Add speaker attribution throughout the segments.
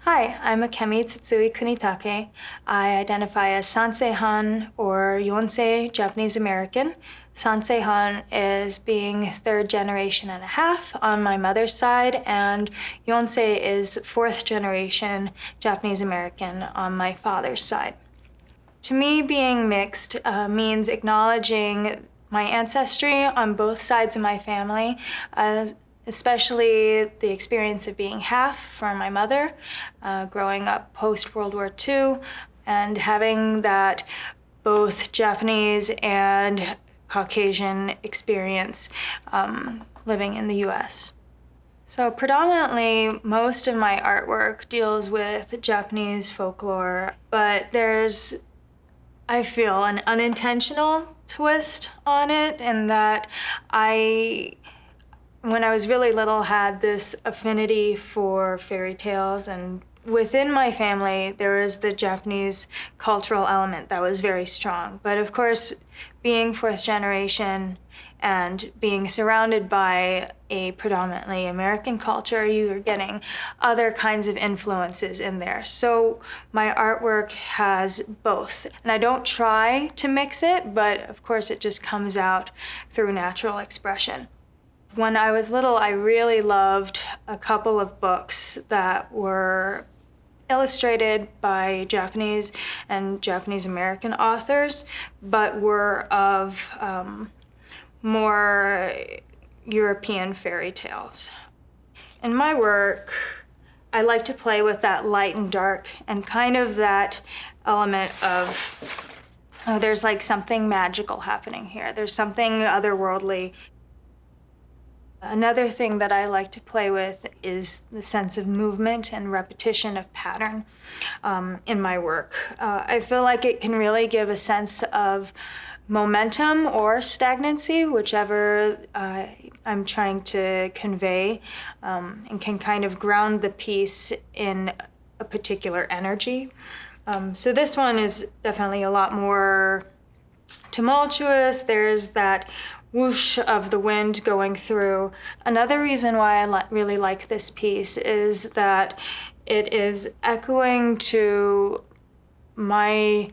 Speaker 1: Hi, I'm Akemi Tsutsui-Kunitake. I identify as sansei-han or yonsei Japanese American. Sansei-han is being third generation and a half on my mother's side, and yonsei is fourth generation Japanese American on my father's side. To me, being mixed means acknowledging my ancestry on both sides of my family, especially the experience of being half for my mother, growing up post-World War II, and having that both Japanese and Caucasian experience living in the US. So predominantly, most of my artwork deals with Japanese folklore, but there's, I feel, an unintentional twist on it in that when I was really little, had this affinity for fairy tales, and within my family, there was the Japanese cultural element that was very strong. But of course, being fourth generation and being surrounded by a predominantly American culture, you are getting other kinds of influences in there. So my artwork has both. And I don't try to mix it, but of course it just comes out through natural expression. When I was little, I really loved a couple of books that were illustrated by Japanese and Japanese American authors, but were of more European fairy tales. In my work, I like to play with that light and dark and kind of that element of, oh, there's like something magical happening here. There's something otherworldly. Another thing that I like to play with is the sense of movement and repetition of pattern in my work. I feel like it can really give a sense of momentum or stagnancy, whichever I'm trying to convey, and can kind of ground the piece in a particular energy. So this one is definitely a lot more tumultuous. There's that whoosh of the wind going through. Another reason why I really like this piece is that it is echoing to my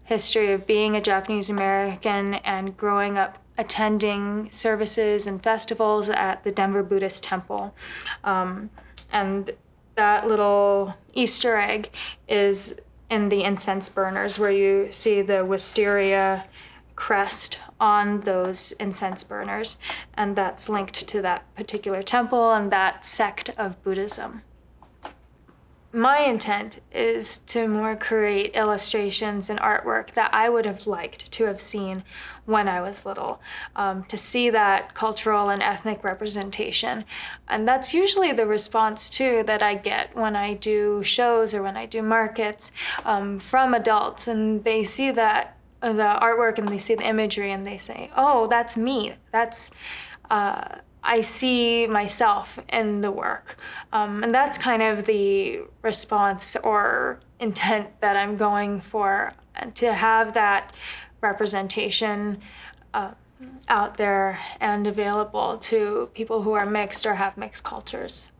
Speaker 1: history of being a Japanese American and growing up attending services and festivals at the Denver Buddhist Temple. And that little Easter egg is in the incense burners, where you see the wisteria crest on those incense burners, and that's linked to that particular temple and that sect of Buddhism. My intent is to more create illustrations and artwork that I would have liked to have seen when I was little, to see that cultural and ethnic representation. And that's usually the response, too, that I get when I do shows or when I do markets from adults, and they see that the artwork and they see the imagery and they say, oh, that's me. That's, I see myself in the work. And that's kind of the response or intent that I'm going for, to have that representation out there and available to people who are mixed or have mixed cultures.